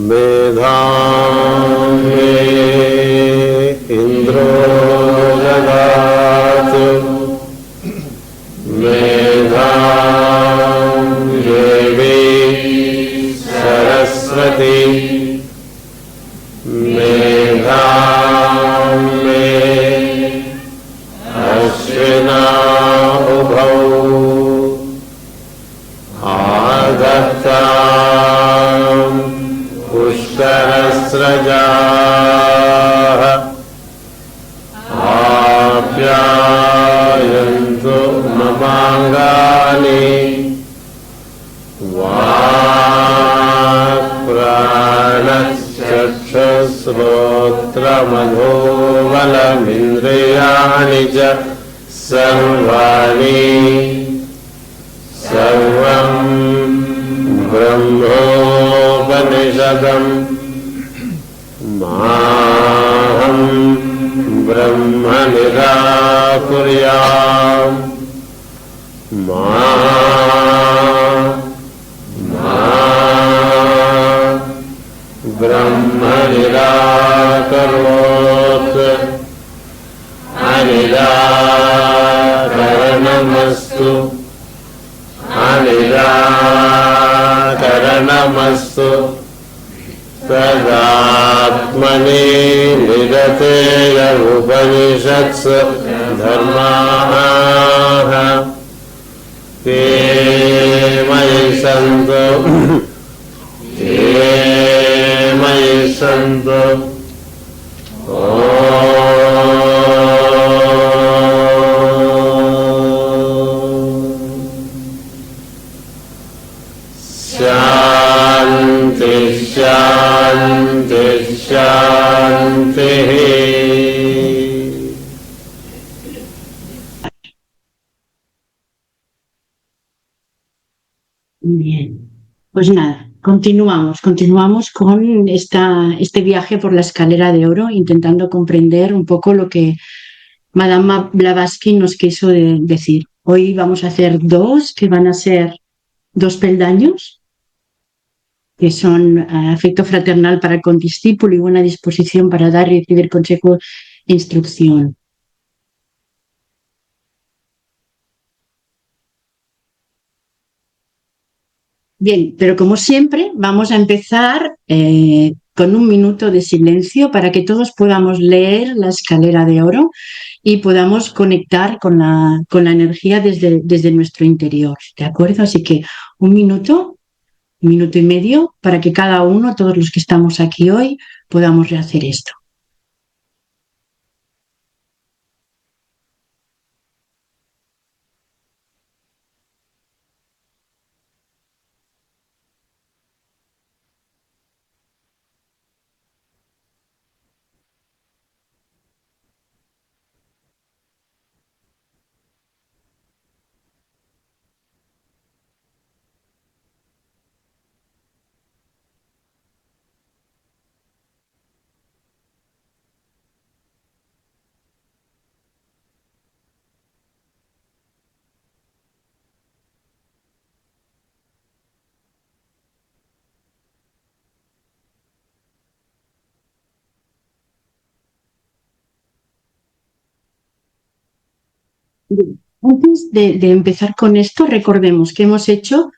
मेधां मे इन्द्रो ददातु मेधां देवी सरस्वती मेधां मे अश्विना उभौ आदत्तां पुष्करस्रजाः आप्यायन्तु ममाङ्गानि वाक्प्राणश्चक्षुश्रोत्रमधोबलमिन्द्रियाणि च सर्वाणि सर्वं ब्रह्मोपनिषदम् माहं ब्रह्म निराकुर्याम् मा ब्रह्म निराकरोत् अनिराकरणमस्तु अनिराकरणमस्तु तदात्मनि निरतेय उपनिषत्सु धर्माः ते मयि सन्तु ते मयि सन्तु शान्ति शान्ति शान्तिः. Bien, pues nada, continuamos con este viaje por la escalera de oro, intentando comprender un poco lo que Madame Blavatsky nos quiso decir. Hoy vamos a hacer dos, que van a ser dos peldaños, que son afecto fraternal para el condiscípulo y buena disposición para dar y recibir consejo e instrucción. Bien, pero como siempre, vamos a empezar con un minuto de silencio para que todos podamos leer la escalera de oro y podamos conectar con la energía desde nuestro interior, ¿de acuerdo? Así que un minuto y medio, para que cada uno, todos los que estamos aquí hoy, podamos rehacer esto. Antes de empezar con esto, recordemos que hemos hecho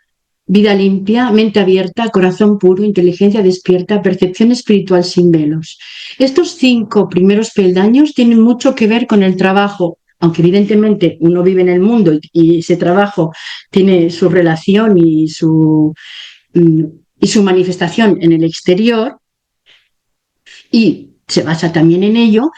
vida limpia, mente abierta, corazón puro, inteligencia despierta, percepción espiritual sin velos. Estos 5 primeros peldaños tienen mucho que ver con el trabajo, aunque evidentemente uno vive en el mundo y ese trabajo tiene su relación y su manifestación en el exterior, y se basa también en ello.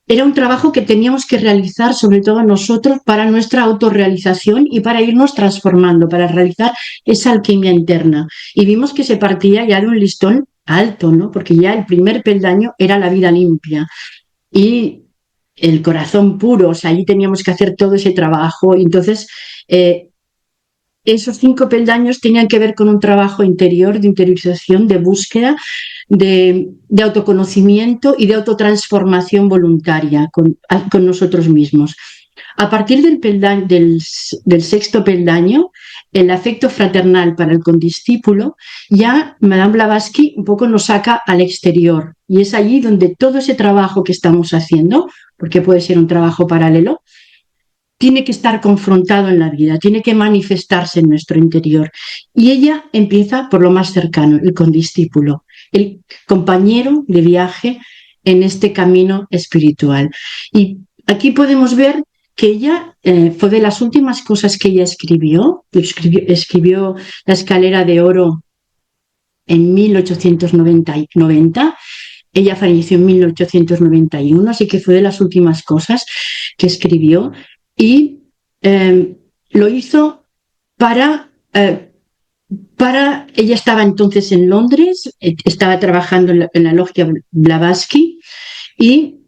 Era un trabajo que teníamos que realizar, sobre todo nosotros, para nuestra autorrealización y para irnos transformando, para realizar esa alquimia interna. Y vimos que se partía ya de un listón alto, ¿no? Porque ya el primer peldaño era la vida limpia y el corazón puro, o sea, allí teníamos que hacer todo ese trabajo. Entonces, esos 5 peldaños tenían que ver con un trabajo interior, de interiorización, de búsqueda, de autoconocimiento y de autotransformación voluntaria con nosotros mismos. A partir del 6.º peldaño, el afecto fraternal para el condiscípulo, ya Madame Blavatsky un poco nos saca al exterior, y es allí donde todo ese trabajo que estamos haciendo, porque puede ser un trabajo paralelo, tiene que estar confrontado en la vida, tiene que manifestarse en nuestro interior. Y ella empieza por lo más cercano, el condiscípulo, el compañero de viaje en este camino espiritual. Y aquí podemos ver que ella fue de las últimas cosas que ella escribió La Escalera de Oro en 1890. Ella falleció en 1891, así que fue de las últimas cosas que escribió. Y lo hizo para ella estaba entonces en Londres, estaba trabajando en la logia Blavatsky, y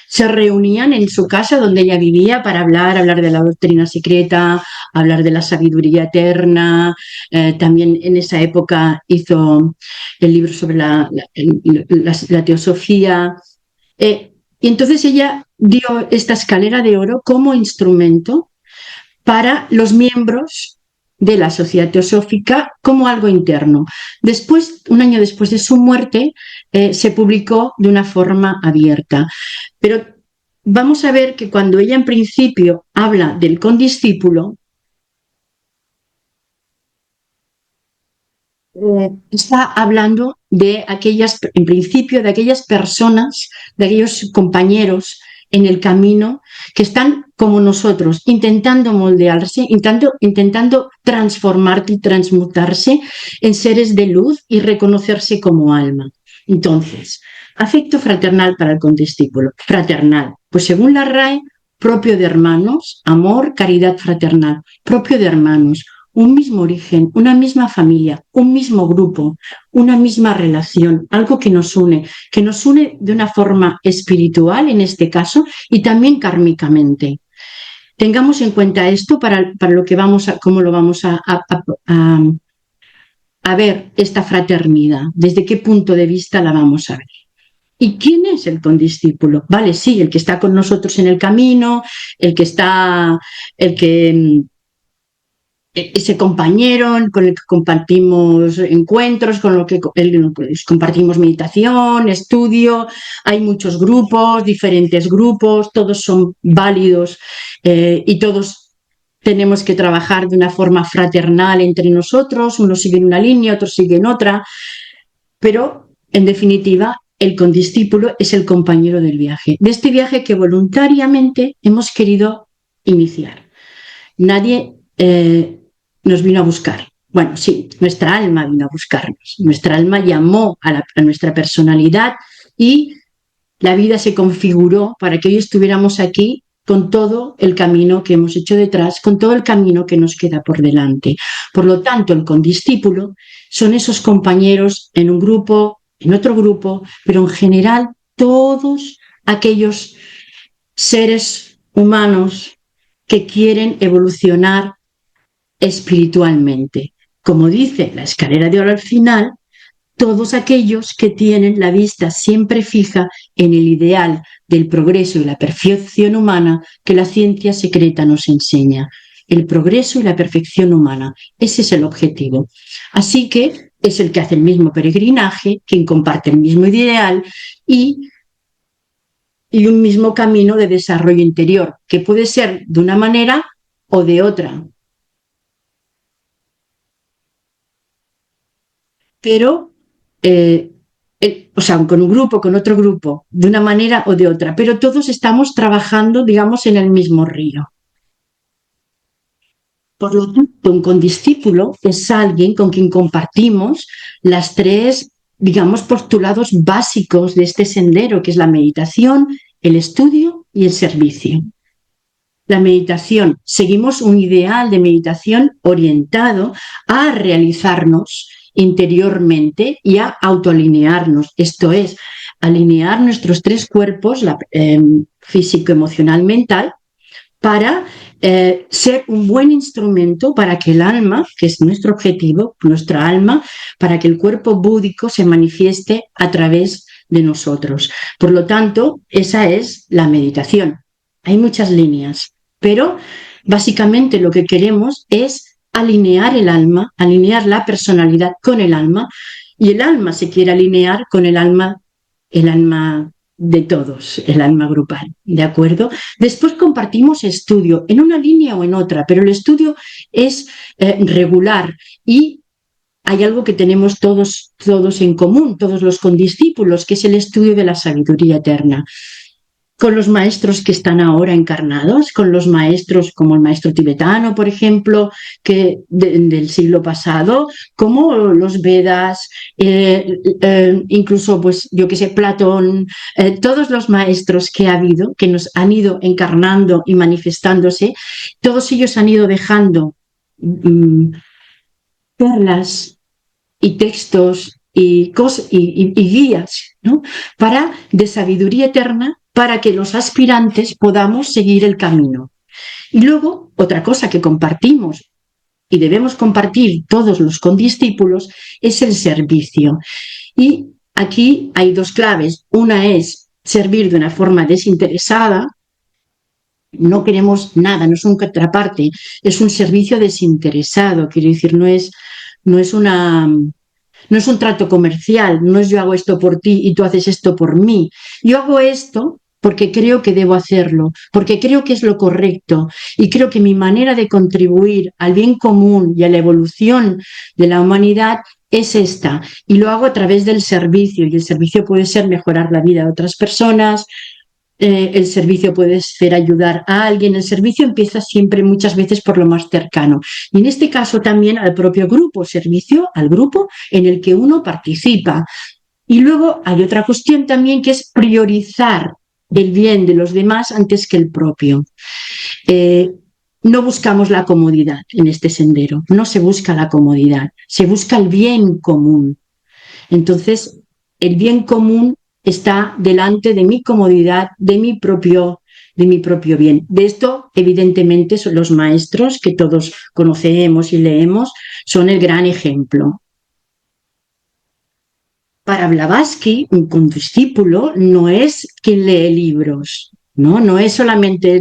se reunían en su casa donde ella vivía para hablar de la doctrina secreta, hablar de la sabiduría eterna. También en esa época hizo el libro sobre la teosofía. Y entonces ella dio esta escalera de oro como instrumento para los miembros de la Sociedad Teosófica como algo interno. Después, un año después de su muerte, se publicó de una forma abierta. Pero vamos a ver que cuando ella en principio habla del condiscípulo, está hablando de en principio, de aquellas personas, de aquellos compañeros en el camino que están como nosotros, intentando moldearse, intentando transformarse y transmutarse en seres de luz y reconocerse como alma. Entonces, afecto fraternal para el condiscípulo. Fraternal, pues según la RAE, propio de hermanos, amor, caridad fraternal, propio de hermanos, un mismo origen, una misma familia, un mismo grupo, una misma relación, algo que nos une de una forma espiritual en este caso y también kármicamente. Tengamos en cuenta esto para lo que cómo lo vamos a ver esta fraternidad, desde qué punto de vista la vamos a ver. ¿Y quién es el condiscípulo? Vale, sí, el que está con nosotros en el camino, ese compañero con el que compartimos encuentros, con el que compartimos meditación, estudio. Hay muchos grupos, diferentes grupos, todos son válidos y todos tenemos que trabajar de una forma fraternal entre nosotros. Unos siguen una línea, otros siguen otra, pero en definitiva el condiscípulo es el compañero del viaje, de este viaje que voluntariamente hemos querido iniciar. Nadie nos vino a buscar. Bueno, sí, nuestra alma vino a buscarnos. Nuestra alma llamó a nuestra personalidad y la vida se configuró para que hoy estuviéramos aquí con todo el camino que hemos hecho detrás, con todo el camino que nos queda por delante. Por lo tanto, el condiscípulo son esos compañeros en un grupo, en otro grupo, pero en general todos aquellos seres humanos que quieren evolucionar espiritualmente. Como dice la escalera de oro al final, todos aquellos que tienen la vista siempre fija en el ideal del progreso y la perfección humana que la ciencia secreta nos enseña. El progreso y la perfección humana, ese es el objetivo. Así que es el que hace el mismo peregrinaje, quien comparte el mismo ideal y y un mismo camino de desarrollo interior, que puede ser de una manera o de otra. Pero, o sea, con un grupo, con otro grupo, de una manera o de otra, pero todos estamos trabajando, digamos, en el mismo río. Por lo tanto, un condiscípulo es alguien con quien compartimos las tres, digamos, postulados básicos de este sendero, que es la meditación, el estudio y el servicio. La meditación, seguimos un ideal de meditación orientado a realizarnos interiormente y a autoalinearnos, esto es, alinear nuestros tres cuerpos, físico, emocional, mental, para ser un buen instrumento para que el alma, que es nuestro objetivo, nuestra alma, para que el cuerpo búdico se manifieste a través de nosotros. Por lo tanto, esa es la meditación. Hay muchas líneas, pero básicamente lo que queremos es alinear el alma, alinear la personalidad con el alma, y el alma se quiere alinear con el alma de todos, el alma grupal, ¿de acuerdo? Después compartimos estudio en una línea o en otra, pero el estudio es regular y hay algo que tenemos todos en común, todos los condiscípulos, que es el estudio de la sabiduría eterna. Con los maestros que están ahora encarnados, con los maestros como el maestro tibetano, por ejemplo, del siglo pasado, como los Vedas, incluso, pues, yo que sé, Platón, todos los maestros que ha habido, que nos han ido encarnando y manifestándose, todos ellos han ido dejando perlas y textos y guías, ¿no?, de sabiduría eterna, para que los aspirantes podamos seguir el camino. Y luego, otra cosa que compartimos y debemos compartir todos los condiscípulos es el servicio. Y aquí hay dos claves. Una es servir de una forma desinteresada. No queremos nada, no es un contraparte, es un servicio desinteresado. Quiero decir, no es un trato comercial, no es yo hago esto por ti y tú haces esto por mí. Yo hago esto porque creo que debo hacerlo, porque creo que es lo correcto y creo que mi manera de contribuir al bien común y a la evolución de la humanidad es esta, y lo hago a través del servicio, y el servicio puede ser mejorar la vida de otras personas, el servicio puede ser ayudar a alguien, el servicio empieza siempre muchas veces por lo más cercano, y en este caso también al propio grupo, servicio al grupo en el que uno participa. Y luego hay otra cuestión también, que es priorizar el bien de los demás antes que el propio. No buscamos la comodidad en este sendero, no se busca la comodidad, se busca el bien común. Entonces, el bien común está delante de mi comodidad, de mi propio bien. De esto, evidentemente, son los maestros que todos conocemos y leemos, son el gran ejemplo. Para Blavatsky, un condiscípulo no es quien lee libros, no es solamente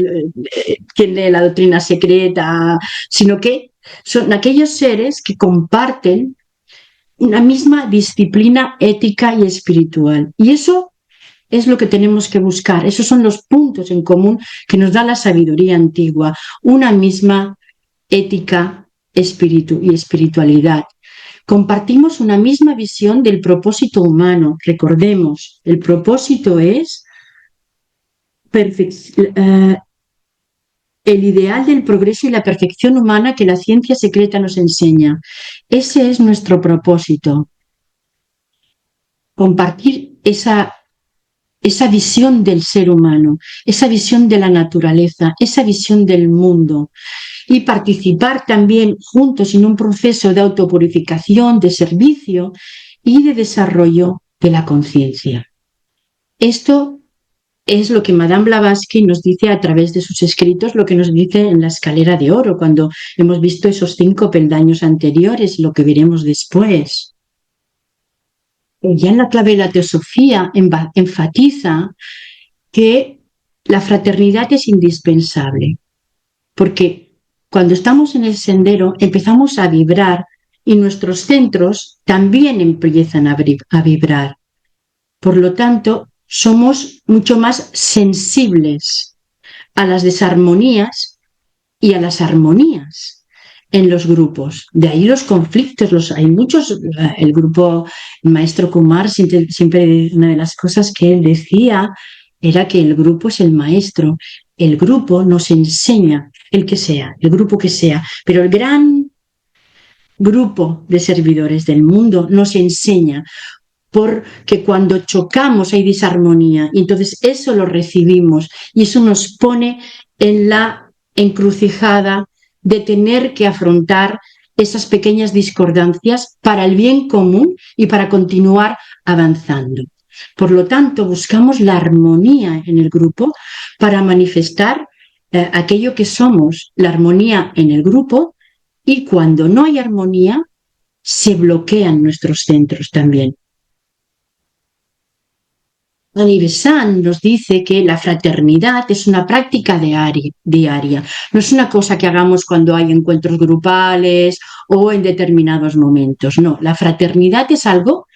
quien lee la doctrina secreta, sino que son aquellos seres que comparten una misma disciplina ética y espiritual. Y eso es lo que tenemos que buscar. Esos son los puntos en común que nos da la sabiduría antigua, una misma ética, espíritu y espiritualidad. Compartimos una misma visión del propósito humano. Recordemos, el propósito es el ideal del progreso y la perfección humana que la ciencia secreta nos enseña. Ese es nuestro propósito. Compartir esa visión del ser humano, esa visión de la naturaleza, esa visión del mundo, y participar también juntos en un proceso de autopurificación, de servicio y de desarrollo de la conciencia. Esto es lo que Madame Blavatsky nos dice a través de sus escritos, lo que nos dice en la escalera de oro, cuando hemos visto esos 5 peldaños anteriores y lo que veremos después. Ya en la clave de la teosofía enfatiza que la fraternidad es indispensable, porque cuando estamos en el sendero empezamos a vibrar y nuestros centros también empiezan a vibrar. Por lo tanto, somos mucho más sensibles a las desarmonías y a las armonías en los grupos. De ahí los conflictos, hay muchos. El grupo, el maestro Kumar, siempre una de las cosas que él decía era que el grupo es el maestro. El grupo nos enseña, el que sea, el grupo que sea, pero el gran grupo de servidores del mundo nos enseña, porque cuando chocamos hay disarmonía y entonces eso lo recibimos y eso nos pone en la encrucijada de tener que afrontar esas pequeñas discordancias para el bien común y para continuar avanzando. Por lo tanto, buscamos la armonía en el grupo para manifestar aquello que somos, la armonía en el grupo, y cuando no hay armonía, se bloquean nuestros centros también. Anivesan nos dice que la fraternidad es una práctica diaria, no es una cosa que hagamos cuando hay encuentros grupales o en determinados momentos, no, la fraternidad es algo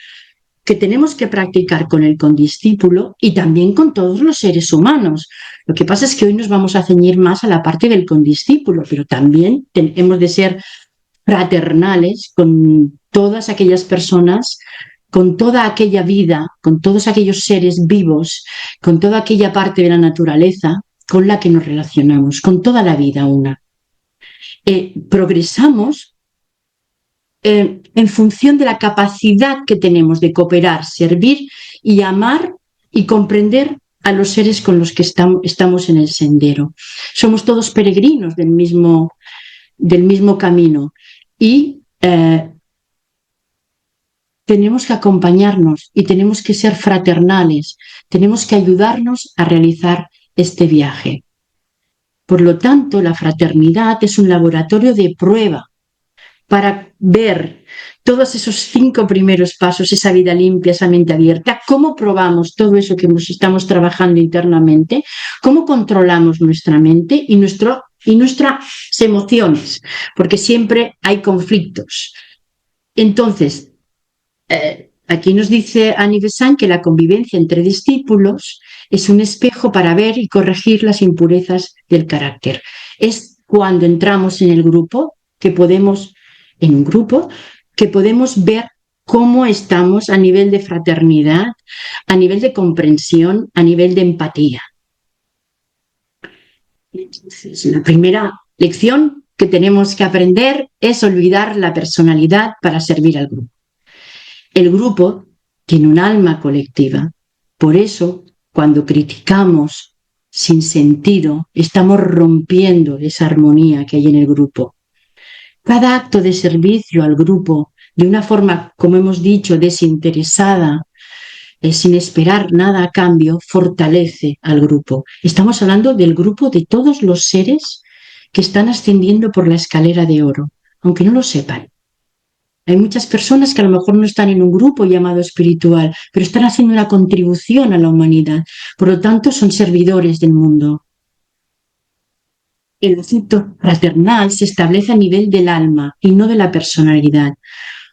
que tenemos que practicar con el condiscípulo y también con todos los seres humanos. Lo que pasa es que hoy nos vamos a ceñir más a la parte del condiscípulo, pero también hemos de ser fraternales con todas aquellas personas, con toda aquella vida, con todos aquellos seres vivos, con toda aquella parte de la naturaleza con la que nos relacionamos, con toda la vida una. Progresamos en función de la capacidad que tenemos de cooperar, servir y amar y comprender a los seres con los que estamos en el sendero. Somos todos peregrinos del mismo camino y tenemos que acompañarnos y tenemos que ser fraternales, tenemos que ayudarnos a realizar este viaje. Por lo tanto, la fraternidad es un laboratorio de prueba para ver todos esos 5 primeros pasos, esa vida limpia, esa mente abierta, cómo probamos todo eso que estamos trabajando internamente, cómo controlamos nuestra mente y nuestras emociones, porque siempre hay conflictos. Entonces, aquí nos dice Anivesan que la convivencia entre discípulos es un espejo para ver y corregir las impurezas del carácter. Es cuando entramos en el grupo que podemos ver cómo estamos a nivel de fraternidad, a nivel de comprensión, a nivel de empatía. Entonces, la primera lección que tenemos que aprender es olvidar la personalidad para servir al grupo. El grupo tiene un alma colectiva, por eso cuando criticamos sin sentido estamos rompiendo esa armonía que hay en el grupo. Cada acto de servicio al grupo, de una forma, como hemos dicho, desinteresada, sin esperar nada a cambio, fortalece al grupo. Estamos hablando del grupo de todos los seres que están ascendiendo por la escalera de oro, aunque no lo sepan. Hay muchas personas que a lo mejor no están en un grupo llamado espiritual, pero están haciendo una contribución a la humanidad. Por lo tanto, son servidores del mundo. El afecto fraternal se establece a nivel del alma y no de la personalidad.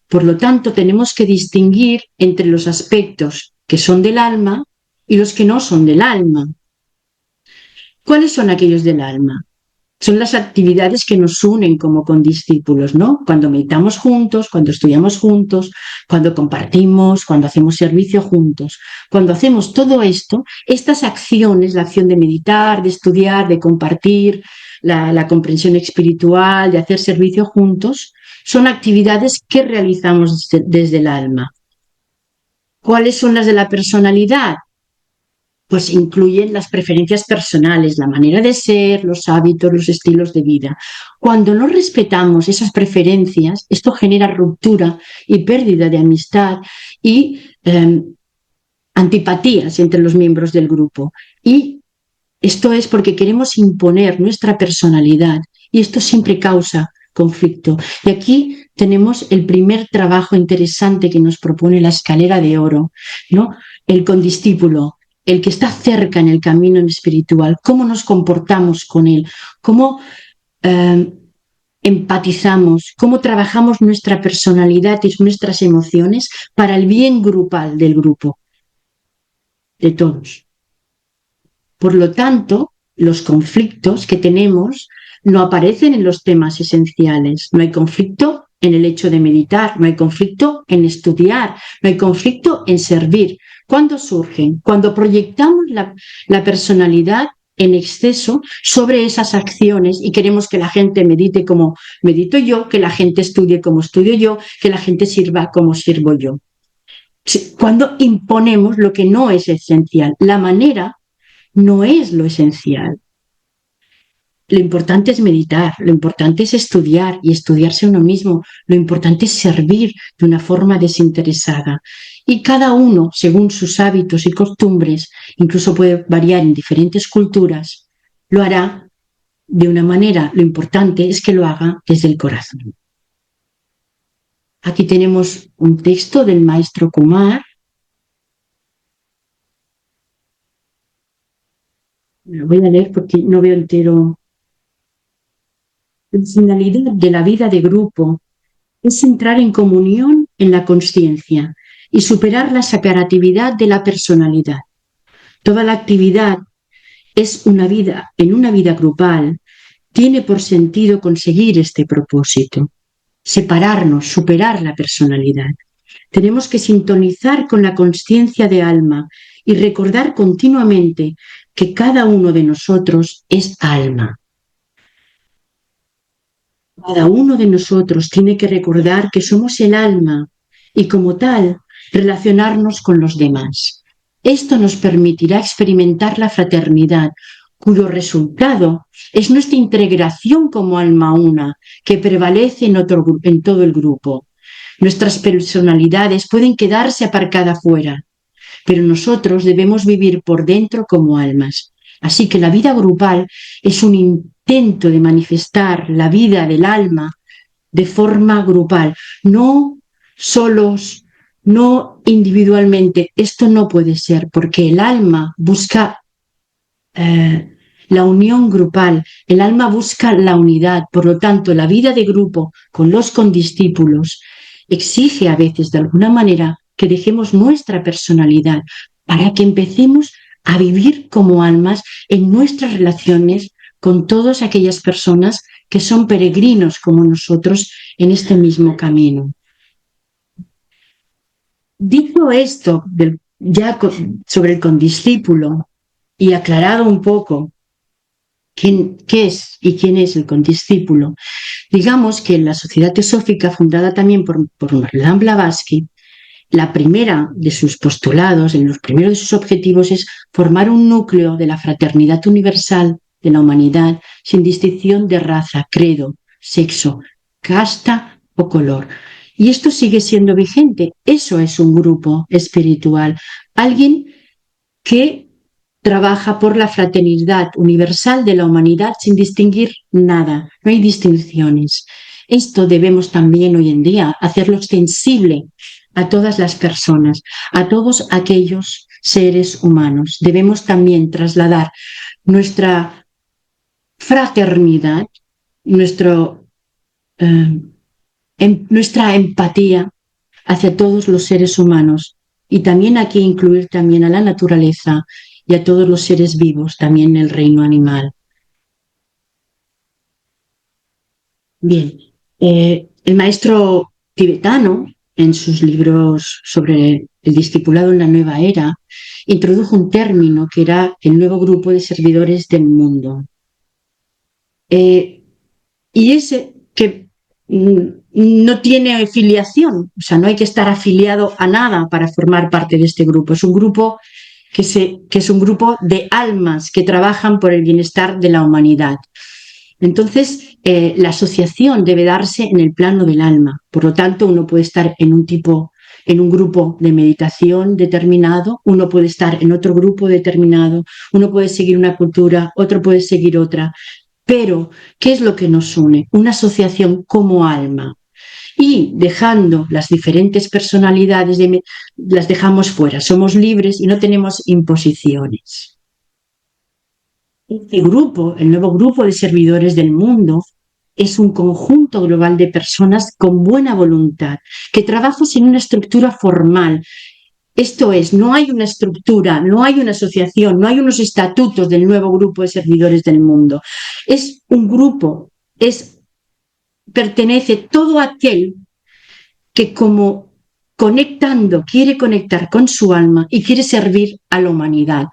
Por lo tanto, tenemos que distinguir entre los aspectos que son del alma y los que no son del alma. ¿Cuáles son aquellos del alma? Son las actividades que nos unen como condiscípulos, ¿no? Cuando meditamos juntos, cuando estudiamos juntos, cuando compartimos, cuando hacemos servicio juntos. Cuando hacemos todo esto, estas acciones, la acción de meditar, de estudiar, de compartir, la comprensión espiritual, de hacer servicio juntos, son actividades que realizamos desde el alma. ¿Cuáles son las de la personalidad? Pues incluyen las preferencias personales, la manera de ser, los hábitos, los estilos de vida. Cuando no respetamos esas preferencias, esto genera ruptura y pérdida de amistad y antipatías entre los miembros del grupo. Y esto es porque queremos imponer nuestra personalidad y esto siempre causa conflicto. Y aquí tenemos el primer trabajo interesante que nos propone la escalera de oro, ¿no? El condiscípulo, el que está cerca en el camino espiritual, cómo nos comportamos con él, cómo empatizamos, cómo trabajamos nuestra personalidad y nuestras emociones para el bien grupal del grupo. de todos. Por lo tanto, los conflictos que tenemos no aparecen en los temas esenciales. No hay conflicto en el hecho de meditar, no hay conflicto en estudiar, no hay conflicto en servir. ¿Cuándo surgen? Cuando proyectamos la personalidad en exceso sobre esas acciones y queremos que la gente medite como medito yo, que la gente estudie como estudio yo, que la gente sirva como sirvo yo. Cuando imponemos lo que no es esencial, la manera no es lo esencial. Lo importante es meditar, lo importante es estudiar y estudiarse uno mismo, lo importante es servir de una forma desinteresada. Y cada uno, según sus hábitos y costumbres, incluso puede variar en diferentes culturas, lo hará de una manera. Lo importante es que lo haga desde el corazón. Aquí tenemos un texto del maestro Kumar. Lo voy a leer porque no veo entero. La finalidad de la vida de grupo es entrar en comunión en la consciencia y superar la separatividad de la personalidad. Toda la actividad es en una vida grupal, tiene por sentido conseguir este propósito, separarnos, superar la personalidad. Tenemos que sintonizar con la consciencia de alma y recordar continuamente que cada uno de nosotros es alma. Cada uno de nosotros tiene que recordar que somos el alma y como tal relacionarnos con los demás. Esto nos permitirá experimentar la fraternidad, cuyo resultado es nuestra integración como alma una, que prevalece en todo el grupo. Nuestras personalidades pueden quedarse aparcadas fuera, pero nosotros debemos vivir por dentro como almas. Así que la vida grupal es un intento de manifestar la vida del alma de forma grupal, no solos, no individualmente. Esto no puede ser, porque el alma busca la unión grupal, el alma busca la unidad. Por lo tanto, la vida de grupo con los condiscípulos exige a veces de alguna manera que dejemos nuestra personalidad para que empecemos a vivir como almas en nuestras relaciones con todas aquellas personas que son peregrinos como nosotros en este mismo camino. Dicho esto, ya sobre el condiscípulo y aclarado un poco qué es y quién es el condiscípulo, digamos que en la Sociedad Teosófica, fundada también por Madame Blavatsky, la primera de sus postulados, los primeros de sus objetivos es formar un núcleo de la fraternidad universal de la humanidad sin distinción de raza, credo, sexo, casta o color. Y esto sigue siendo vigente. Eso es un grupo espiritual. Alguien que trabaja por la fraternidad universal de la humanidad sin distinguir nada. No hay distinciones. Esto debemos también hoy en día hacerlo extensible a todas las personas, a todos aquellos seres humanos. Debemos también trasladar nuestra fraternidad, nuestra empatía hacia todos los seres humanos y también aquí incluir también a la naturaleza y a todos los seres vivos, también el reino animal. Bien, el maestro tibetano, en sus libros sobre el discipulado en la nueva era, introdujo un término que era el nuevo grupo de servidores del mundo. Y ese que no tiene afiliación, o sea, no hay que estar afiliado a nada para formar parte de este grupo. Es un grupo que es un grupo de almas que trabajan por el bienestar de la humanidad. Entonces, la asociación debe darse en el plano del alma. Por lo tanto, uno puede estar en un grupo de meditación determinado, uno puede estar en otro grupo determinado, uno puede seguir una cultura, otro puede seguir otra. Pero, ¿qué es lo que nos une? Una asociación como alma. Y dejando las diferentes personalidades, las dejamos fuera. Somos libres y no tenemos imposiciones. Este grupo, el nuevo grupo de servidores del mundo, es un conjunto global de personas con buena voluntad, que trabajan sin una estructura formal, Esto es, no hay una estructura, no hay una asociación, no hay unos estatutos del nuevo grupo de servidores del mundo. Es un grupo, pertenece todo aquel que como conectando, quiere conectar con su alma y quiere servir a la humanidad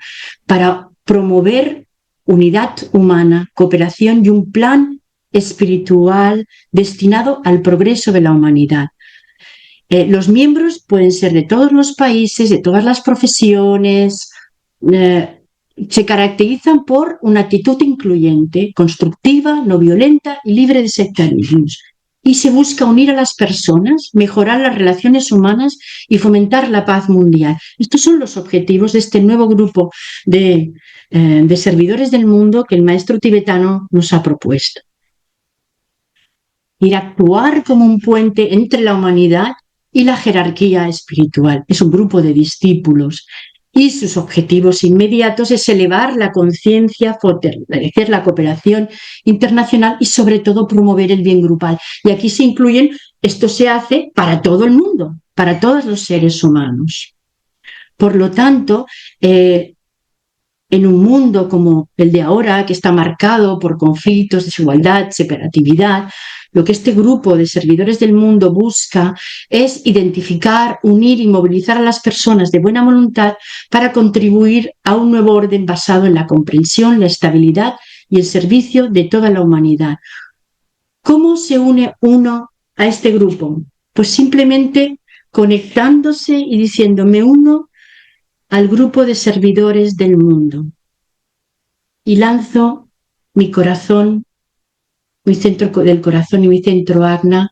para promover unidad humana, cooperación y un plan espiritual destinado al progreso de la humanidad. Los miembros pueden ser de todos los países, de todas las profesiones, se caracterizan por una actitud incluyente, constructiva, no violenta y libre de sectarismos. Y se busca unir a las personas, mejorar las relaciones humanas y fomentar la paz mundial. Estos son los objetivos de este nuevo grupo de servidores del mundo que el maestro tibetano nos ha propuesto. Ir a actuar como un puente entre la humanidad y la jerarquía espiritual. Es un grupo de discípulos y sus objetivos inmediatos es elevar la conciencia, fortalecer la cooperación internacional y sobre todo promover el bien grupal. Y aquí se incluyen, esto se hace para todo el mundo, para todos los seres humanos. Por lo tanto, en un mundo como el de ahora, que está marcado por conflictos, desigualdad, separatividad, lo que este grupo de servidores del mundo busca es identificar, unir y movilizar a las personas de buena voluntad para contribuir a un nuevo orden basado en la comprensión, la estabilidad y el servicio de toda la humanidad. ¿Cómo se une uno a este grupo? Pues simplemente conectándose y diciendo, me uno al grupo de servidores del mundo y lanzo mi corazón, mi centro del corazón y mi centro Agna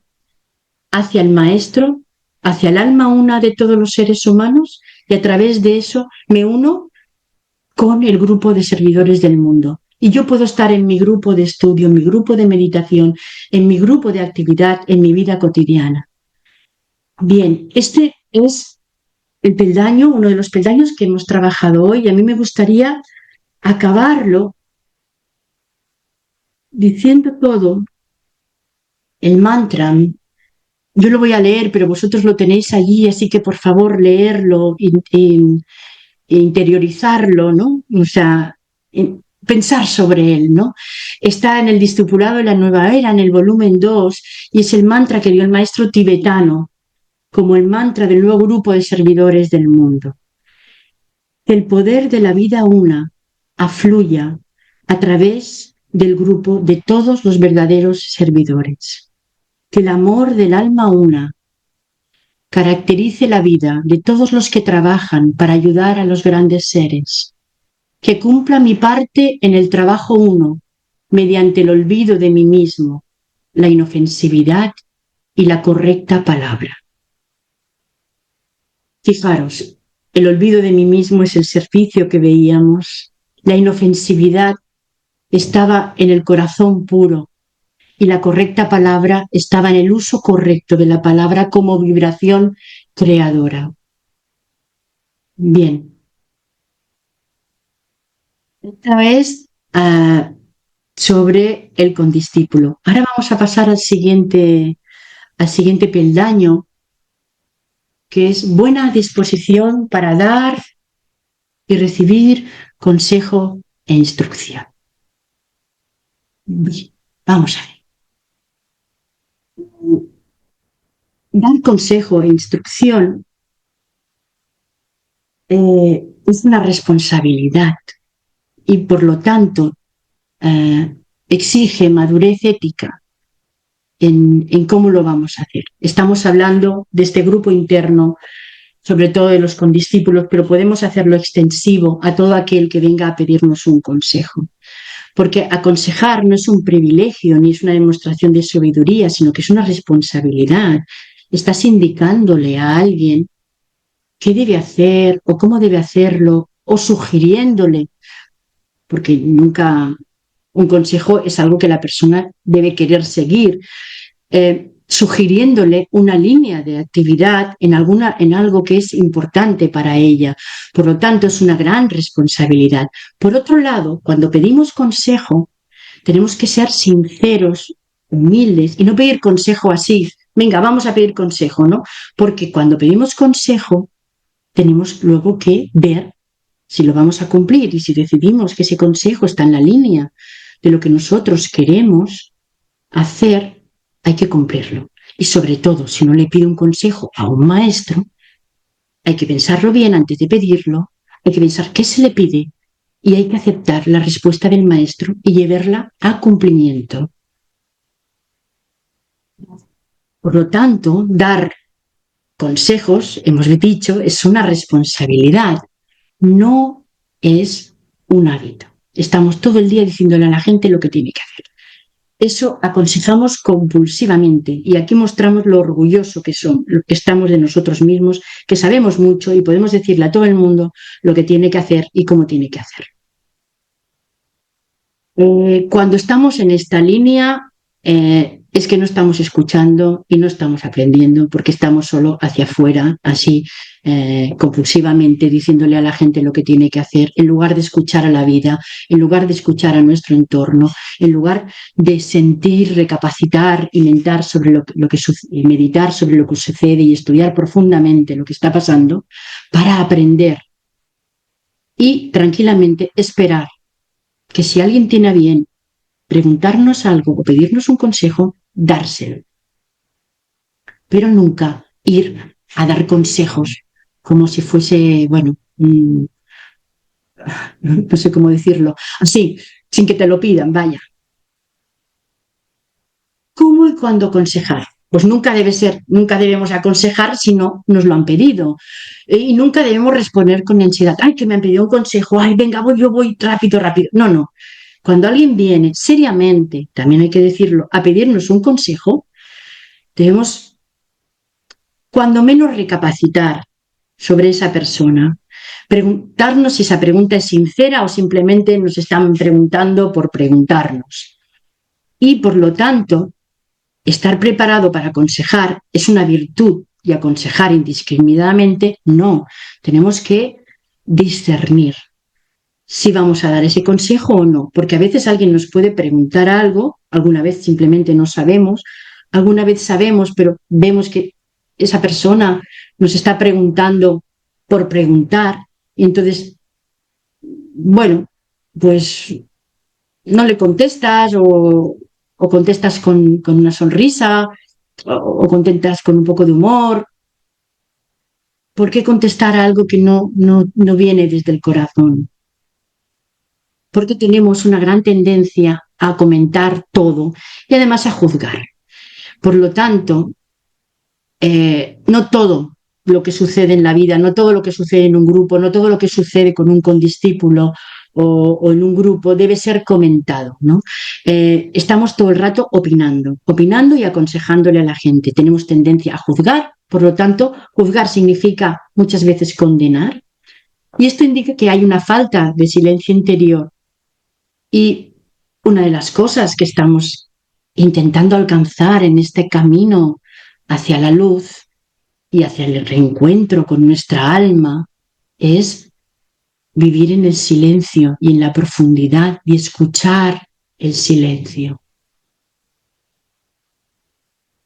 hacia el Maestro, hacia el alma una de todos los seres humanos, y a través de eso me uno con el grupo de servidores del mundo. Y yo puedo estar en mi grupo de estudio, en mi grupo de meditación, en mi grupo de actividad, en mi vida cotidiana. Bien, este es el peldaño, uno de los peldaños que hemos trabajado hoy, y a mí me gustaría acabarlo diciendo todo el mantra. Yo lo voy a leer, pero vosotros lo tenéis allí, así que por favor leerlo e interiorizarlo, ¿no? O sea, pensar sobre él, ¿no? Está en el Discipulado de la Nueva Era, en el volumen 2, y es el mantra que dio el maestro tibetano como el mantra del nuevo grupo de servidores del mundo. Que el poder de la vida una afluya a través del grupo de todos los verdaderos servidores. Que el amor del alma una caracterice la vida de todos los que trabajan para ayudar a los grandes seres. Que cumpla mi parte en el trabajo uno, mediante el olvido de mí mismo, la inofensividad y la correcta palabra. Fijaros, el olvido de mí mismo es el servicio que veíamos. La inofensividad estaba en el corazón puro y la correcta palabra estaba en el uso correcto de la palabra como vibración creadora. Bien. Esta vez sobre el condiscípulo. Ahora vamos a pasar al siguiente peldaño, que es buena disposición para dar y recibir consejo e instrucción. Bien, vamos a ver. Dar consejo e instrucción es una responsabilidad y por lo tanto exige madurez ética en cómo lo vamos a hacer. Estamos hablando de este grupo interno, sobre todo de los condiscípulos, pero podemos hacerlo extensivo a todo aquel que venga a pedirnos un consejo. Porque aconsejar no es un privilegio ni es una demostración de sabiduría, sino que es una responsabilidad. Estás indicándole a alguien qué debe hacer o cómo debe hacerlo, o sugiriéndole, porque nunca un consejo es algo que la persona debe querer seguir, sugiriéndole una línea de actividad en algo que es importante para ella. Por lo tanto, es una gran responsabilidad. Por otro lado, cuando pedimos consejo, tenemos que ser sinceros, humildes, y no pedir consejo así. Venga, vamos a pedir consejo, ¿no? Porque cuando pedimos consejo, tenemos luego que ver si lo vamos a cumplir y si decidimos que ese consejo está en la línea de lo que nosotros queremos hacer, hay que cumplirlo. Y sobre todo, si uno le pide un consejo a un maestro, hay que pensarlo bien antes de pedirlo, hay que pensar qué se le pide y hay que aceptar la respuesta del maestro y llevarla a cumplimiento. Por lo tanto, dar consejos, hemos dicho, es una responsabilidad, no es un hábito. Estamos todo el día diciéndole a la gente lo que tiene que hacer. Eso aconsejamos compulsivamente y aquí mostramos lo orgulloso que estamos de nosotros mismos, que sabemos mucho y podemos decirle a todo el mundo lo que tiene que hacer y cómo tiene que hacer. Cuando estamos en esta línea es que no estamos escuchando y no estamos aprendiendo porque estamos solo hacia afuera, así compulsivamente diciéndole a la gente lo que tiene que hacer, en lugar de escuchar a la vida, en lugar de escuchar a nuestro entorno, en lugar de sentir, recapacitar y meditar sobre lo que sucede y estudiar profundamente lo que está pasando para aprender y tranquilamente esperar que si alguien tiene a bien preguntarnos algo o pedirnos un consejo, dárselo. Pero nunca ir a dar consejos como si fuese, bueno, no sé cómo decirlo, así, sin que te lo pidan, vaya. ¿Cómo y cuándo aconsejar? Pues nunca debemos aconsejar si no nos lo han pedido. Y nunca debemos responder con ansiedad. Ay, que me han pedido un consejo, ay, venga, yo voy rápido. No, no. Cuando alguien viene seriamente, también hay que decirlo, a pedirnos un consejo, debemos, cuando menos, recapacitar sobre esa persona, preguntarnos si esa pregunta es sincera o simplemente nos están preguntando por preguntarnos. Y, por lo tanto, estar preparado para aconsejar es una virtud y aconsejar indiscriminadamente no. Tenemos que discernir si vamos a dar ese consejo o no, porque a veces alguien nos puede preguntar algo, alguna vez simplemente no sabemos, alguna vez sabemos, pero vemos que esa persona nos está preguntando por preguntar, y entonces, bueno, pues no le contestas o contestas con una sonrisa o contestas con un poco de humor. ¿Por qué contestar algo que no viene desde el corazón? Porque tenemos una gran tendencia a comentar todo y además a juzgar. Por lo tanto, no todo lo que sucede en la vida, no todo lo que sucede en un grupo, no todo lo que sucede con un condiscípulo o en un grupo debe ser comentado, ¿no? Estamos todo el rato opinando y aconsejándole a la gente. Tenemos tendencia a juzgar, por lo tanto, juzgar significa muchas veces condenar, y esto indica que hay una falta de silencio interior. Y una de las cosas que estamos intentando alcanzar en este camino hacia la luz y hacia el reencuentro con nuestra alma es vivir en el silencio y en la profundidad y escuchar el silencio.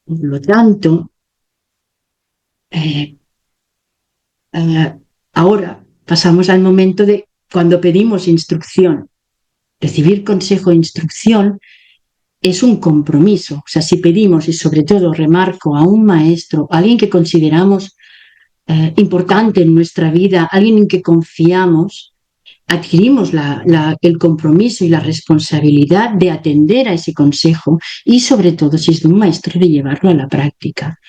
Por lo tanto, ahora pasamos al momento de cuando pedimos instrucción. Recibir consejo e instrucción es un compromiso. O sea, si pedimos, y sobre todo remarco, a un maestro, a alguien que consideramos importante en nuestra vida, alguien en que confiamos, adquirimos el compromiso y la responsabilidad de atender a ese consejo y, sobre todo, si es de un maestro, de llevarlo a la práctica.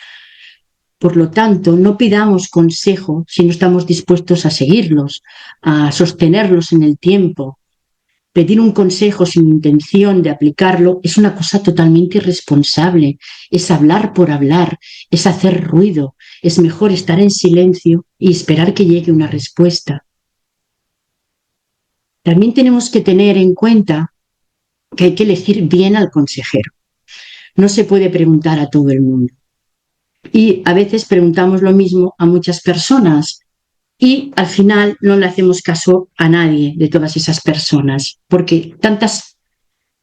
Por lo tanto, no pidamos consejo si no estamos dispuestos a seguirlos, a sostenerlos en el tiempo. Pedir un consejo sin intención de aplicarlo es una cosa totalmente irresponsable, es hablar por hablar, es hacer ruido, es mejor estar en silencio y esperar que llegue una respuesta. También tenemos que tener en cuenta que hay que elegir bien al consejero. No se puede preguntar a todo el mundo. Y a veces preguntamos lo mismo a muchas personas y al final no le hacemos caso a nadie de todas esas personas, porque tantas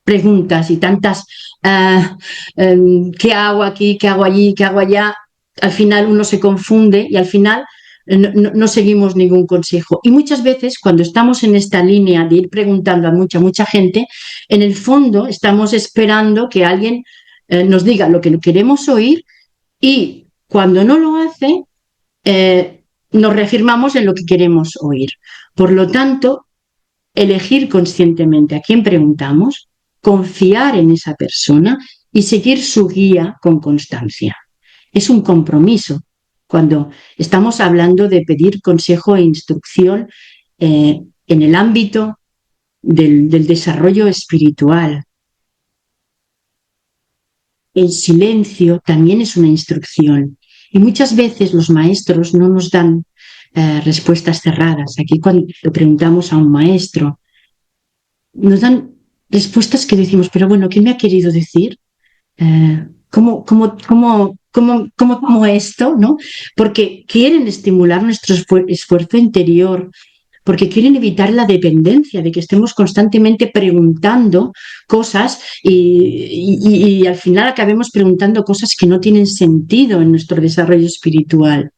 preguntas y tantas ¿qué hago aquí? ¿Qué hago allí? ¿Qué hago allá? Al final uno se confunde y al final no seguimos ningún consejo. Y muchas veces cuando estamos en esta línea de ir preguntando a mucha gente, en el fondo estamos esperando que alguien nos diga lo que queremos oír, y cuando no lo hace, nos reafirmamos en lo que queremos oír. Por lo tanto, elegir conscientemente a quién preguntamos, confiar en esa persona y seguir su guía con constancia. Es un compromiso cuando estamos hablando de pedir consejo e instrucción en el ámbito del desarrollo espiritual. El silencio también es una instrucción, y muchas veces los maestros no nos dan respuestas cerradas. Aquí cuando le preguntamos a un maestro, nos dan respuestas que decimos, pero bueno, ¿qué me ha querido decir? ¿Cómo esto? ¿No? Porque quieren estimular nuestro esfuerzo interior, porque quieren evitar la dependencia, de que estemos constantemente preguntando cosas y al final acabemos preguntando cosas que no tienen sentido en nuestro desarrollo espiritual.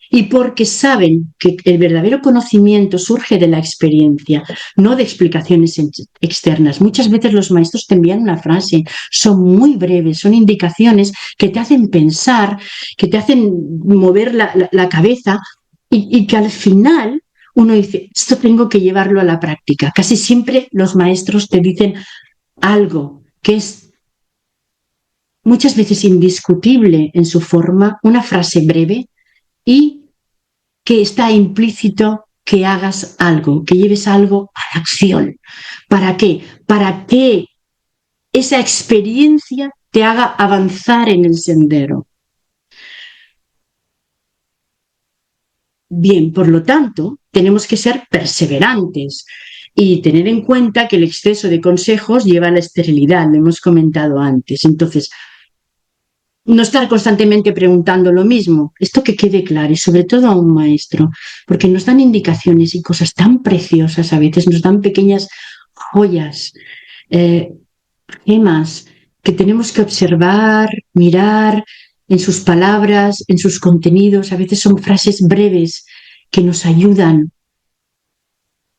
Y porque saben que el verdadero conocimiento surge de la experiencia, no de explicaciones externas. Muchas veces los maestros te envían una frase, son muy breves, son indicaciones que te hacen pensar, que te hacen mover la cabeza, y que al final uno dice, esto tengo que llevarlo a la práctica. Casi siempre los maestros te dicen algo que es muchas veces indiscutible en su forma, una frase breve, y que está implícito que hagas algo, que lleves algo a la acción. ¿Para qué? Para que esa experiencia te haga avanzar en el sendero. Bien, por lo tanto, tenemos que ser perseverantes y tener en cuenta que el exceso de consejos lleva a la esterilidad, lo hemos comentado antes. Entonces, no estar constantemente preguntando lo mismo, esto que quede claro, y sobre todo a un maestro, porque nos dan indicaciones y cosas tan preciosas, a veces nos dan pequeñas joyas, gemas que tenemos que observar, mirar en sus palabras, en sus contenidos. A veces son frases breves que nos ayudan,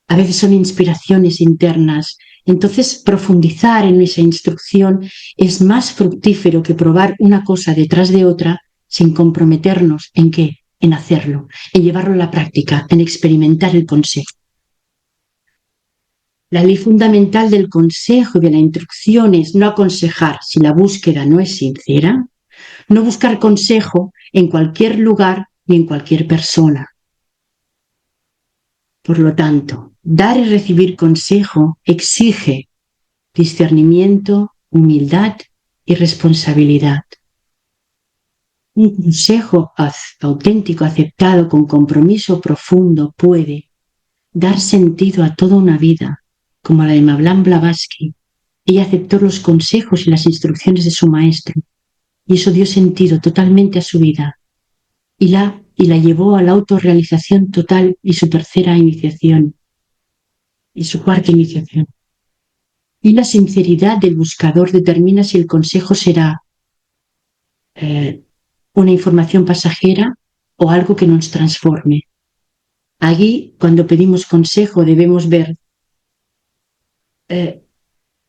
a veces son inspiraciones internas. Entonces, profundizar en esa instrucción es más fructífero que probar una cosa detrás de otra sin comprometernos en qué, en hacerlo, en llevarlo a la práctica, en experimentar el consejo. La ley fundamental del consejo y de la instrucción es no aconsejar si la búsqueda no es sincera, no buscar consejo en cualquier lugar ni en cualquier persona. Por lo tanto, dar y recibir consejo exige discernimiento, humildad y responsabilidad. Un consejo auténtico, aceptado con compromiso profundo, puede dar sentido a toda una vida, como la de Madame Blavatsky. Ella aceptó los consejos y las instrucciones de su maestro, y eso dio sentido totalmente a su vida, y la llevó a la autorrealización total, y su tercera iniciación, y su cuarta iniciación. Y la sinceridad del buscador determina si el consejo será una información pasajera o algo que nos transforme. Allí, cuando pedimos consejo, debemos ver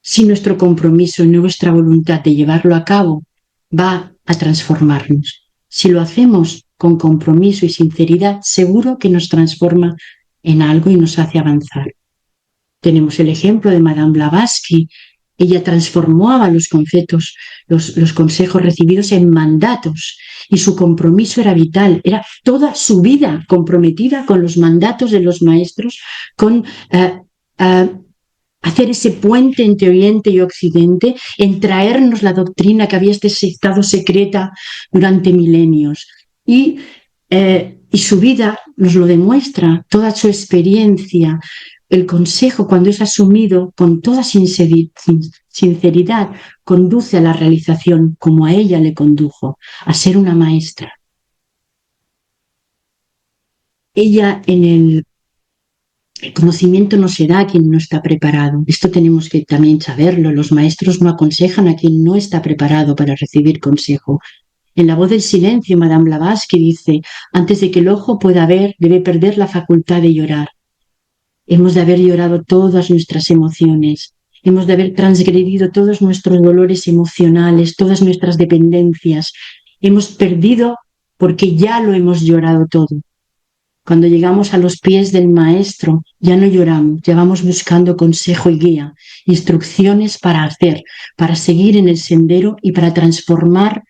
si nuestro compromiso y nuestra voluntad de llevarlo a cabo va a transformarnos. Si lo hacemos con compromiso y sinceridad, seguro que nos transforma en algo y nos hace avanzar. Tenemos el ejemplo de Madame Blavatsky. Ella transformaba los conceptos, los consejos recibidos en mandatos, y su compromiso era vital. Era toda su vida comprometida con los mandatos de los maestros, con hacer ese puente entre Oriente y Occidente, en traernos la doctrina que había estado secreta durante milenios. Y su vida nos lo demuestra, toda su experiencia. El consejo, cuando es asumido con toda sinceridad, conduce a la realización, como a ella le condujo, a ser una maestra. Ella el conocimiento no se da a quien no está preparado. Esto tenemos que también saberlo. Los maestros no aconsejan a quien no está preparado para recibir consejo. En La voz del silencio, Madame Blavatsky dice, antes de que el ojo pueda ver, debe perder la facultad de llorar. Hemos de haber llorado todas nuestras emociones, hemos de haber transgredido todos nuestros dolores emocionales, todas nuestras dependencias. Hemos perdido porque ya lo hemos llorado todo. Cuando llegamos a los pies del maestro, ya no lloramos, ya vamos buscando consejo y guía, instrucciones para hacer, para seguir en el sendero y para transformar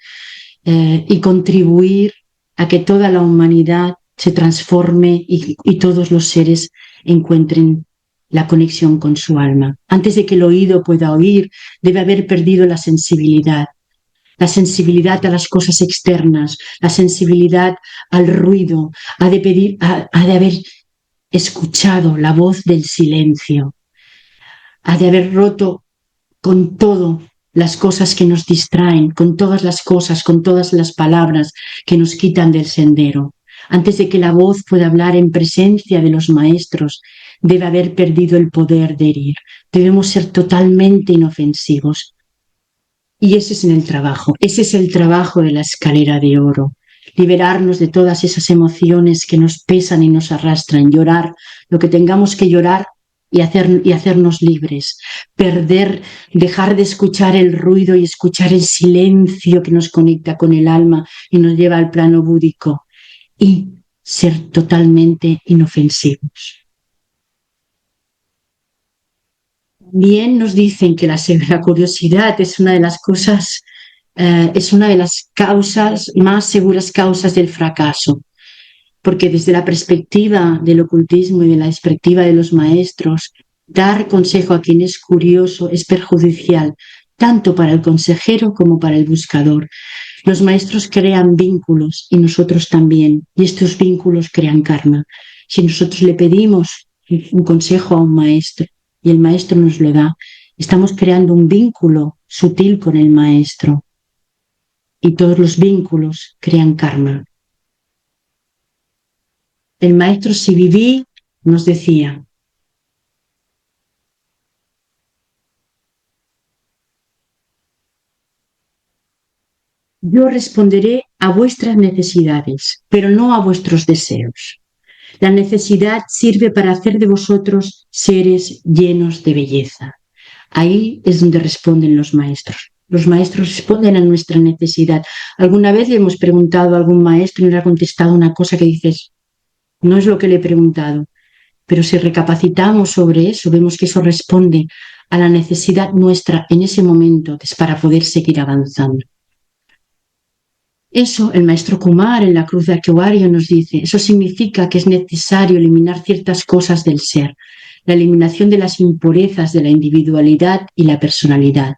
y contribuir a que toda la humanidad se transforme y todos los seres encuentren la conexión con su alma. Antes de que el oído pueda oír, debe haber perdido la sensibilidad a las cosas externas, la sensibilidad al ruido, ha de haber escuchado la voz del silencio, ha de haber roto con todo las cosas que nos distraen, con todas las cosas, con todas las palabras que nos quitan del sendero. Antes de que la voz pueda hablar en presencia de los maestros, debe haber perdido el poder de herir. Debemos ser totalmente inofensivos. Y ese es el trabajo de la escalera de oro. Liberarnos de todas esas emociones que nos pesan y nos arrastran, llorar lo que tengamos que llorar y hacernos libres, dejar de escuchar el ruido y escuchar el silencio que nos conecta con el alma y nos lleva al plano búdico y ser totalmente inofensivos. También nos dicen que la curiosidad es una de las cosas, es una de las causas, más seguras causas del fracaso, porque desde la perspectiva del ocultismo y de la perspectiva de los maestros, dar consejo a quien es curioso es perjudicial, tanto para el consejero como para el buscador. Los maestros crean vínculos y nosotros también, y estos vínculos crean karma. Si nosotros le pedimos un consejo a un maestro y el maestro nos lo da, estamos creando un vínculo sutil con el maestro. Y todos los vínculos crean karma. El maestro Sivivi nos decía: yo responderé a vuestras necesidades, pero no a vuestros deseos. La necesidad sirve para hacer de vosotros seres llenos de belleza. Ahí es donde responden los maestros. Los maestros responden a nuestra necesidad. ¿Alguna vez le hemos preguntado a algún maestro y nos ha contestado una cosa que dices, no es lo que le he preguntado? Pero si recapacitamos sobre eso, vemos que eso responde a la necesidad nuestra en ese momento para poder seguir avanzando. Eso, el maestro Kumar en la Cruz de Akewario nos dice, eso significa que es necesario eliminar ciertas cosas del ser, la eliminación de las impurezas de la individualidad y la personalidad.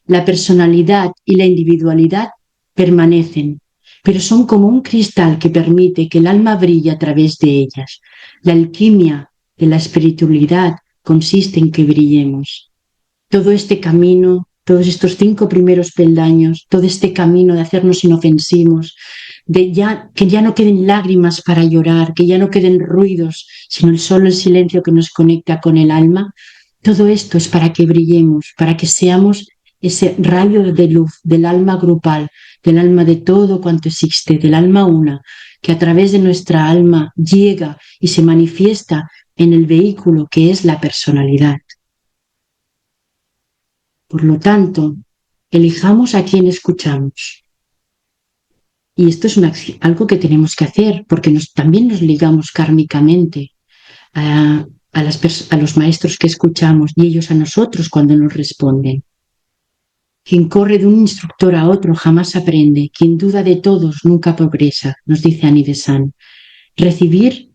La personalidad y la individualidad permanecen, pero son como un cristal que permite que el alma brille a través de ellas. La alquimia de la espiritualidad consiste en que brillemos. Todo este camino, todos estos 5 primeros peldaños, todo este camino de hacernos inofensivos, que ya no queden lágrimas para llorar, que ya no queden ruidos, sino solo el silencio que nos conecta con el alma, todo esto es para que brillemos, para que seamos ese rayo de luz del alma grupal, del alma de todo cuanto existe, del alma una, que a través de nuestra alma llega y se manifiesta en el vehículo que es la personalidad. Por lo tanto, elijamos a quién escuchamos. Y esto es algo que tenemos que hacer, porque también nos ligamos kármicamente a los maestros que escuchamos y ellos a nosotros cuando nos responden. Quien corre de un instructor a otro jamás aprende. Quien duda de todos nunca progresa, nos dice Annie Besant. Recibir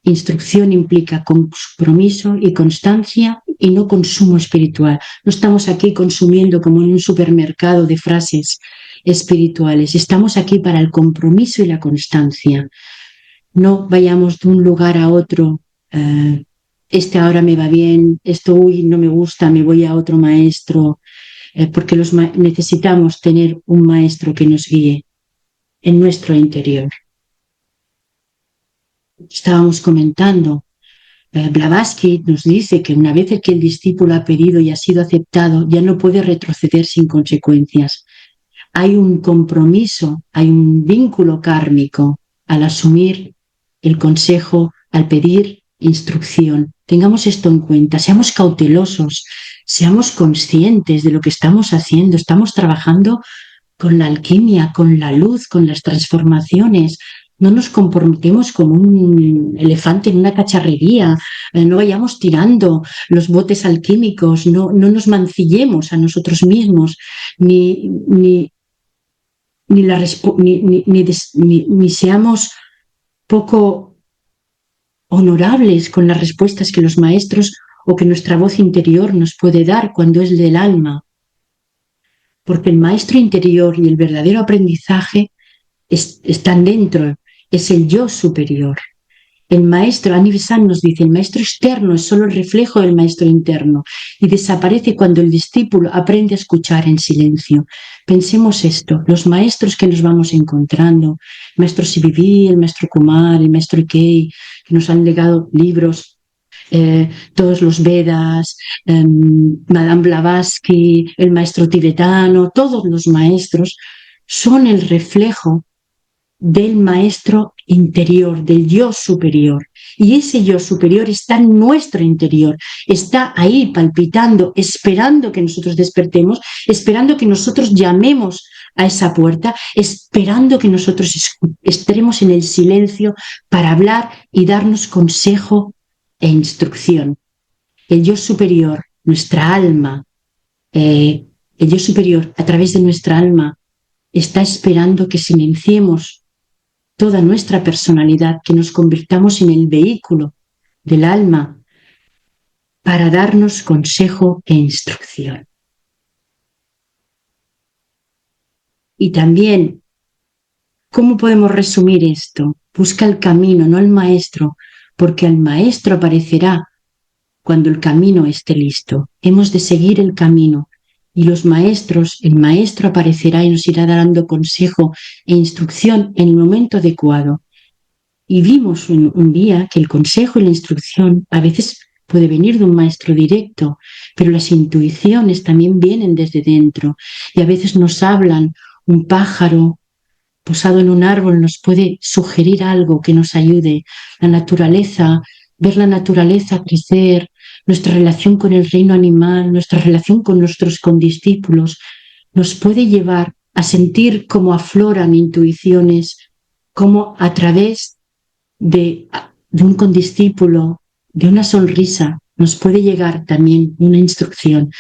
instrucción implica compromiso y constancia y no consumo espiritual. No estamos aquí consumiendo como en un supermercado de frases espirituales. Estamos aquí para el compromiso y la constancia. No vayamos de un lugar a otro. Este ahora me va bien, esto no me gusta, me voy a otro maestro. Porque necesitamos tener un maestro que nos guíe en nuestro interior. Estábamos comentando, Blavatsky nos dice que una vez que el discípulo ha pedido y ha sido aceptado, ya no puede retroceder sin consecuencias. hay un compromiso, hay un vínculo kármico al asumir el consejo, al pedir instrucción. Tengamos esto en cuenta, seamos cautelosos, seamos conscientes de lo que estamos haciendo. Estamos trabajando con la alquimia, con la luz, con las transformaciones. No nos comportemos como un elefante en una cacharrería, no vayamos tirando los botes alquímicos, no nos mancillemos a nosotros mismos, ni seamos poco honorables con las respuestas que los maestros o que nuestra voz interior nos puede dar cuando es del alma. Porque el maestro interior y el verdadero aprendizaje están dentro, es el yo superior. El maestro, Anivesan nos dice, el maestro externo es solo el reflejo del maestro interno y desaparece cuando el discípulo aprende a escuchar en silencio. Pensemos esto, los maestros que nos vamos encontrando, el maestro Sibibi, el maestro Kumar, el maestro Ikei, que nos han legado libros, todos los Vedas, Madame Blavatsky, el maestro tibetano, todos los maestros son el reflejo del maestro interior, del yo superior. Y ese yo superior está en nuestro interior, está ahí palpitando, esperando que nosotros despertemos, esperando que nosotros llamemos a esa puerta, esperando que nosotros estaremos en el silencio para hablar y darnos consejo e instrucción. El yo superior, nuestra alma, el yo superior a través de nuestra alma está esperando que silenciemos toda nuestra personalidad, que nos convirtamos en el vehículo del alma para darnos consejo e instrucción. Y también, ¿cómo podemos resumir esto? Busca el camino, no el maestro, porque el maestro aparecerá cuando el camino esté listo. Hemos de seguir el camino. Y los maestros, el maestro aparecerá y nos irá dando consejo e instrucción en el momento adecuado. Y vimos un día que el consejo y la instrucción a veces puede venir de un maestro directo, pero las intuiciones también vienen desde dentro y a veces nos hablan. Un pájaro posado en un árbol nos puede sugerir algo que nos ayude. La naturaleza, ver la naturaleza crecer, nuestra relación con el reino animal, nuestra relación con nuestros condiscípulos, nos puede llevar a sentir cómo afloran intuiciones, cómo a través de un condiscípulo, de una sonrisa, nos puede llegar también una instrucción.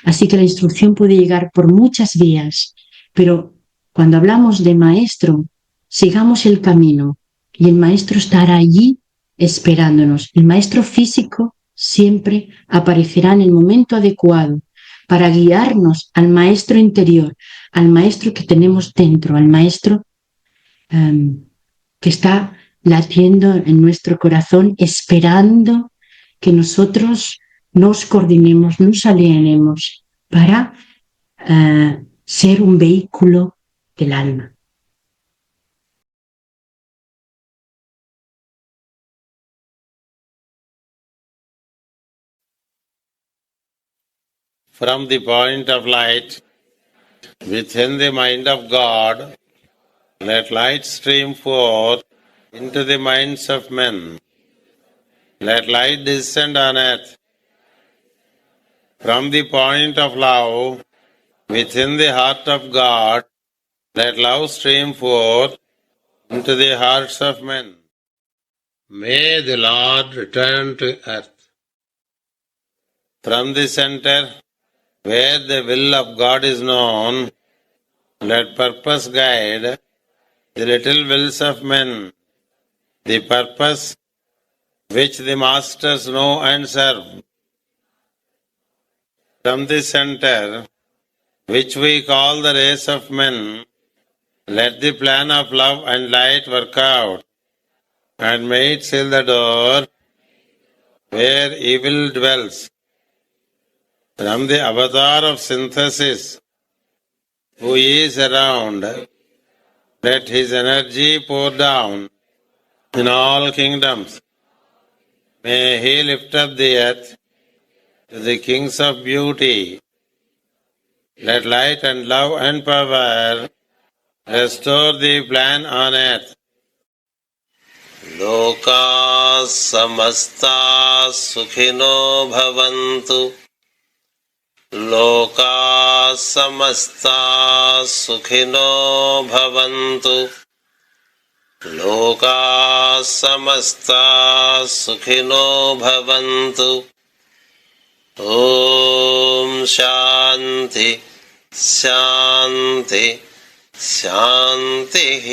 Así que la instrucción puede llegar por muchas vías, pero cuando hablamos de maestro, sigamos el camino y el maestro estará allí esperándonos. El maestro físico siempre aparecerá en el momento adecuado para guiarnos al maestro interior, al maestro que tenemos dentro, al maestro que está latiendo en nuestro corazón, esperando que nosotros nos coordinemos, nos alineemos para ser un vehículo del alma. From the point of light, within the mind of God, let light stream forth into the minds of men. Let light descend on earth. From the point of love, within the heart of God, let love stream forth into the hearts of men. May the Lord return to earth. From the center, where the will of God is known, let purpose guide the little wills of men, the purpose which the masters know and serve. From the center, which we call the race of men, let the plan of love and light work out, and may it seal the door where evil dwells. From the avatar of synthesis, who is around, let his energy pour down in all kingdoms. May he lift up the earth to the kings of beauty. let light and love and power restore the plan on earth. लोकाः समस्ताः सुखिनो भवन्तु लोकाः समस्ताः सुखिनो भवन्तु लोकाः समस्ताः सुखिनो भवन्तु ॐ शान्ति शान्ति शान्तिः